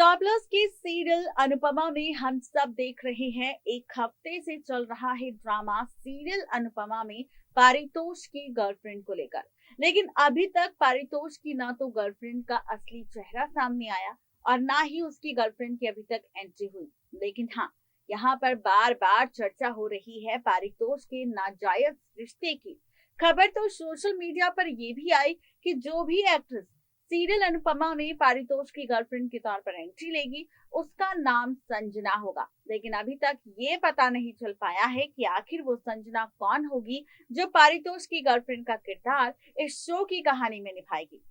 Star plus के serial Anupama में हम सब देख रहे हैं। एक हफ्ते से चल रहा है ड्रामा सीरियल अनुपमा में पारितोष की गर्लफ्रेंड को लेकर। लेकिन अभी तक पारितोष की ना तो गर्लफ्रेंड का असली चेहरा सामने आया और ना ही उसकी गर्लफ्रेंड की अभी तक एंट्री हुई। लेकिन हाँ, यहाँ पर बार बार चर्चा हो रही है पारितोष के नाजायज रिश्ते की। खबर तो सोशल मीडिया पर ये भी आई कि जो भी एक्ट्रेस सीरियल अनुपमा में पारितोष की गर्लफ्रेंड के तौर पर एंट्री लेगी उसका नाम संजना होगा। लेकिन अभी तक ये पता नहीं चल पाया है कि आखिर वो संजना कौन होगी जो पारितोष की गर्लफ्रेंड का किरदार इस शो की कहानी में निभाएगी।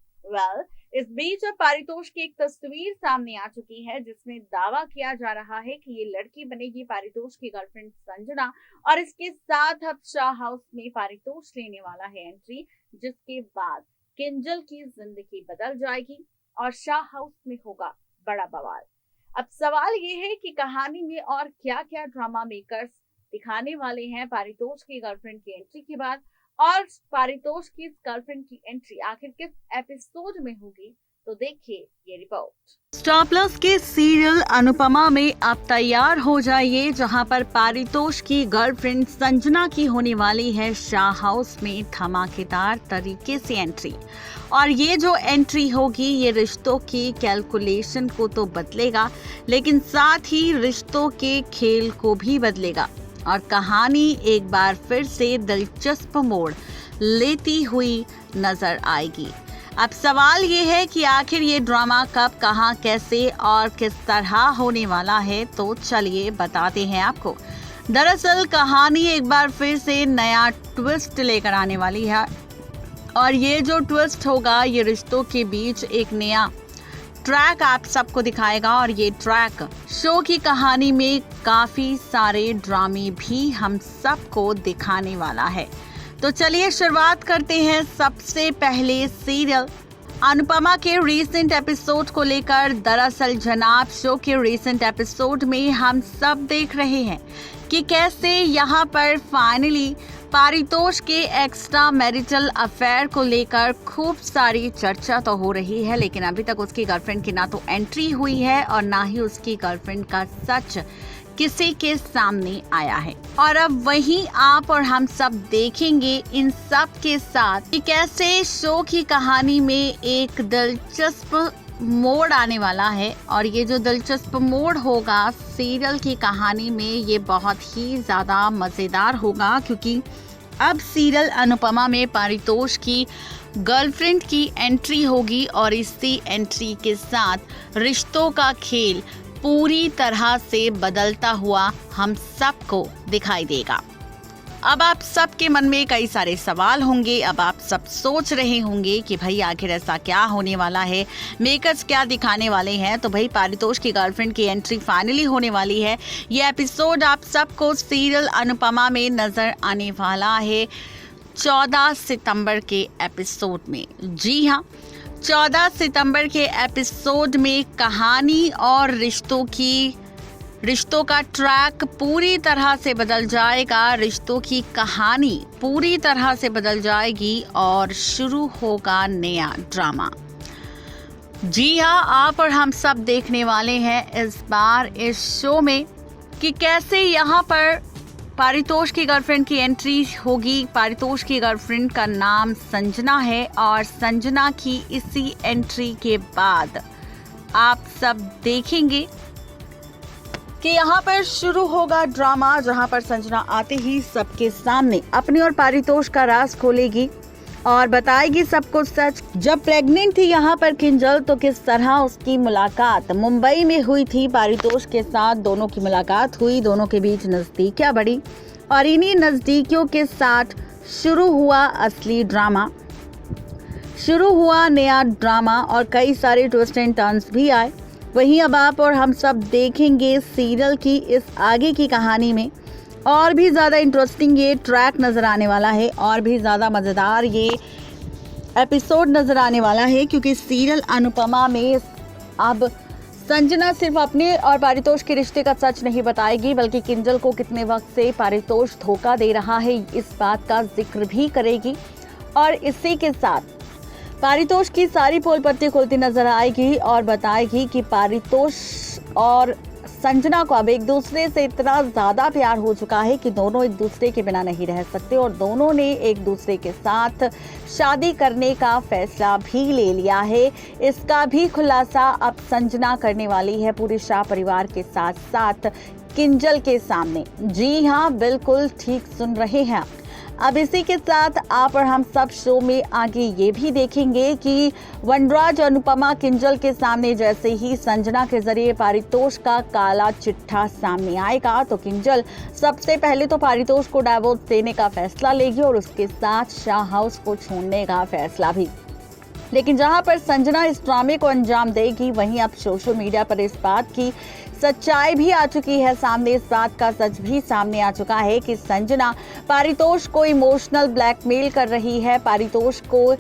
इस बीच अब पारितोष की एक तस्वीर सामने आ चुकी है जिसमें दावा किया जा रहा है कि ये लड़की बनेगी पारितोष की गर्लफ्रेंड संजना और इसके साथ अब शाह हाउस में पारितोष लेने वाला है एंट्री, जिसके बाद किंजल की जिंदगी बदल जाएगी और शाह हाउस में होगा बड़ा बवाल। अब सवाल ये है कि कहानी में और क्या क्या ड्रामा मेकर्स दिखाने वाले हैं पारितोष की गर्लफ्रेंड की एंट्री के बाद, और पारितोष की गर्लफ्रेंड की एंट्री आखिर किस एपिसोड में होगी। तो देखिए ये रिपोर्ट। स्टार प्लस के सीरियल अनुपमा में आप तैयार हो जाइए, जहां पर पारितोष की गर्लफ्रेंड संजना की होने वाली है शाह हाउस में धमाकेदार तरीके से एंट्री। और ये जो एंट्री होगी ये रिश्तों की कैलकुलेशन को तो बदलेगा, लेकिन साथ ही रिश्तों के खेल को भी बदलेगा और कहानी एक बार फिर से दिलचस्प मोड़ लेती हुई नजर आएगी। अब सवाल ये है कि आखिर ये ड्रामा कब, कहां, कैसे और किस तरह होने वाला है, तो चलिए बताते हैं आपको। दरअसल कहानी एक बार फिर से नया ट्विस्ट लेकर आने वाली है और ये जो ट्विस्ट होगा ये रिश्तों के बीच एक नया ट्रैक आप सबको दिखाएगा और ये ट्रैक शो की कहानी में काफी सारे ड्रामे भी हम सबको दिखाने वाला है। तो चलिए शुरुआत करते हैं सबसे पहले सीरियल अनुपमा के रीसेंट एपिसोड को लेकर। दरअसल जनाब, शो के रीसेंट एपिसोड में हम सब देख रहे हैं कि कैसे यहाँ पर फाइनली पारितोष के एक्स्ट्रा मैरिटल अफेयर को लेकर खूब सारी चर्चा तो हो रही है, लेकिन अभी तक उसकी गर्लफ्रेंड की ना तो एंट्री हुई है और ना ही उसकी गर्लफ्रेंड का सच किसी के सामने आया है। और अब वहीं आप और हम सब देखेंगे इन सब के साथ कि कैसे शो की कहानी में एक दिलचस्प मोड़ आने वाला है। और ये जो दिलचस्प मोड़ होगा सीरियल की कहानी में ये बहुत ही ज्यादा मजेदार होगा, क्योंकि अब सीरियल अनुपमा में पारितोष की गर्लफ्रेंड की एंट्री होगी और इसी एंट्री के साथ रिश्तों का खेल पूरी तरह से बदलता हुआ हम सबको दिखाई देगा। अब आप सबके मन में कई सारे सवाल होंगे। अब आप सब सोच रहे होंगे कि भाई आखिर ऐसा क्या होने वाला है, मेकर्स क्या दिखाने वाले हैं। तो भाई पारितोष की गर्लफ्रेंड की एंट्री फाइनली होने वाली है। ये एपिसोड आप सबको सीरियल अनुपमा में नजर आने वाला है 14 सितंबर के एपिसोड में। जी हाँ, 14 सितंबर के एपिसोड में कहानी और रिश्तों का ट्रैक पूरी तरह से बदल जाएगा। रिश्तों की कहानी पूरी तरह से बदल जाएगी और शुरू होगा नया ड्रामा। जी हाँ, आप और हम सब देखने वाले हैं इस बार इस शो में कि कैसे यहाँ पर पारितोष की गर्लफ्रेंड की एंट्री होगी। पारितोष की गर्लफ्रेंड का नाम संजना है और संजना की इसी एंट्री के बाद आप सब देखेंगे कि यहाँ पर शुरू होगा ड्रामा, जहाँ पर संजना आते ही सबके सामने अपने और पारितोष का राज खोलेगी और बताएगी सबको सच। जब प्रेग्नेंट थी यहाँ पर किंजल, तो किस तरह उसकी मुलाकात मुंबई में हुई थी पारितोष के साथ। दोनों की मुलाकात हुई, दोनों के बीच नजदीकियां बढ़ी और इन्हीं नजदीकियों के साथ शुरू हुआ असली ड्रामा, शुरू हुआ नया ड्रामा और कई सारे ट्विस्ट एंड टर्न्स भी आए। वहीं अब आप और हम सब देखेंगे सीरियल की इस आगे की कहानी में और भी ज़्यादा इंटरेस्टिंग ये ट्रैक नज़र आने वाला है और भी ज़्यादा मज़ेदार ये एपिसोड नज़र आने वाला है, क्योंकि सीरियल अनुपमा में अब संजना सिर्फ अपने और पारितोष के रिश्ते का सच नहीं बताएगी, बल्कि किंजल को कितने वक्त से पारितोष धोखा दे रहा है इस बात का जिक्र भी करेगी। और इसी के साथ पारितोष की सारी पोल पत्ती खुलती नजर आएगी और बताएगी कि पारितोष और संजना को अब एक दूसरे से इतना ज्यादा प्यार हो चुका है कि दोनों एक दूसरे के बिना नहीं रह सकते और दोनों ने एक दूसरे के साथ शादी करने का फैसला भी ले लिया है। इसका भी खुलासा अब संजना करने वाली है पूरे शाह परिवार के साथ साथ किंजल के सामने। जी हाँ, बिल्कुल ठीक सुन रहे हैं। अब इसी के साथ आप और हम सब शो में आगे ये भी देखेंगे कि वनराज और अनुपमा किंजल के सामने जैसे ही संजना के जरिए पारितोष का काला चिट्ठा सामने आएगा तो किंजल सबसे पहले तो पारितोष को डाइवोर्स देने का फैसला लेगी और उसके साथ शाह हाउस को छोड़ने का फैसला भी। लेकिन जहां पर संजना इस ड्रामे को अंजाम देगी, वहीं अब सोशल मीडिया पर इस बात की सच्चाई भी आ चुकी है सामने। इस बात का सच भी सामने आ चुका है कि संजना पारितोष को इमोशनल ब्लैकमेल कर रही है। पारितोष को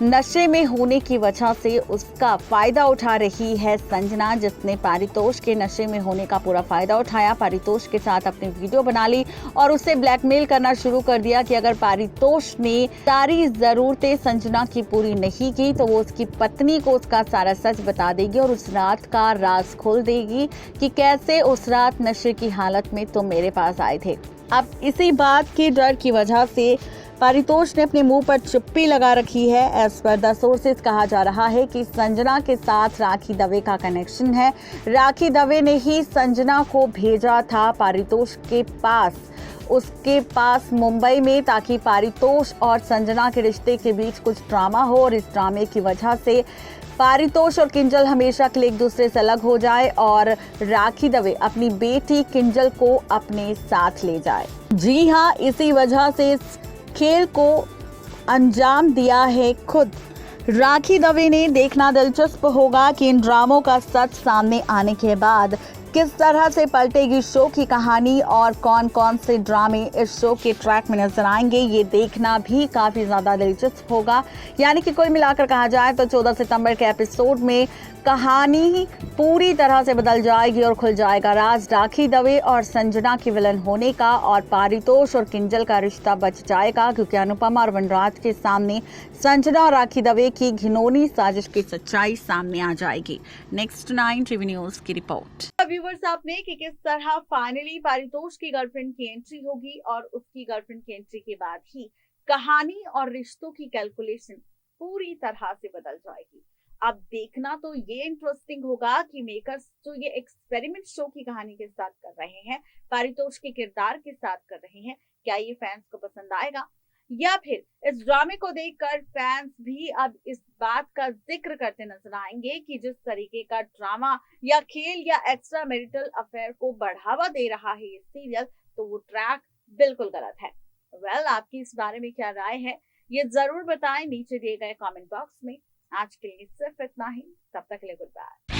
नशे में होने की वजह से उसका फायदा उठा रही है संजना, जिसने पारितोष के नशे में होने का पूरा फायदा उठाया। पारितोष के साथ अपनी वीडियो बना ली और उसे ब्लैकमेल करना शुरू कर दिया कि अगर पारितोष ने सारी जरूरतें संजना की पूरी नहीं की तो वो उसकी पत्नी को उसका सारा सच बता देगी और उस रात का राज खोल देगी कि कैसे उस रात नशे की हालत में तुम मेरे पास आए थे। अब इसी बात के डर की वजह से पारितोष ने अपने मुंह पर चुप्पी लगा रखी है। एज पर द सोर्सेज कहा जा रहा है कि संजना के साथ राखी दवे का कनेक्शन है। राखी दवे ने ही संजना को भेजा था पारितोष के पास, उसके पास मुंबई में, ताकि पारितोष और संजना के रिश्ते के बीच कुछ ड्रामा हो और इस ड्रामे की वजह से पारितोष और किंजल हमेशा के लिए एक दूसरे से अलग हो जाए और राखी दवे अपनी बेटी किंजल को अपने साथ ले जाए। जी हाँ, इसी वजह से इस खेल को अंजाम दिया है खुद राखी दवे ने। देखना दिलचस्प होगा कि इन ड्रामों का सच सामने आने के बाद किस तरह से पलटेगी शो की कहानी और कौन कौन से ड्रामे इस शो के ट्रैक में नजर आएंगे, ये देखना भी काफी ज्यादा दिलचस्प होगा। यानी कि कुल मिलाकर कहा जाए तो 14 सितंबर के एपिसोड में कहानी पूरी तरह से बदल जाएगी और खुल जाएगा राज राखी दवे और संजना की विलन होने का, और पारितोष और किंजल का रिश्ता बच जाएगा क्योंकि अनुपमा और वनराज के सामने संजना और राखी दवे की घिनौनी साजिश की सच्चाई सामने आ जाएगी। नेक्स्ट 9 टीवी न्यूज की रिपोर्ट। व्यूअर्स, आपने कि किस तरह फाइनली पारितोष की गर्लफ्रेंड की एंट्री होगी और उसकी गर्लफ्रेंड की एंट्री के बाद ही कहानी और रिश्तों की कैलकुलेशन पूरी तरह से बदल जाएगी। अब देखना तो ये इंटरेस्टिंग होगा कि मेकर्स जो ये एक्सपेरिमेंट शो की कहानी के साथ कर रहे हैं, पारितोष के किरदार के साथ कर रहे हैं, क्या ये फैंस को पसंद आएगा या फिर इस ड्रामे को देखकर फैंस भी अब इस बात का जिक्र करते नजर आएंगे कि जिस तरीके का ड्रामा या खेल या एक्स्ट्रा मैरिटल अफेयर को बढ़ावा दे रहा है ये सीरियल, तो वो ट्रैक बिल्कुल गलत है। वेल, आपकी इस बारे में क्या राय है ये जरूर बताएं नीचे दिए गए कमेंट बॉक्स में। आज के लिए सिर्फ इतना ही, तब तक के लिए गुड बाय।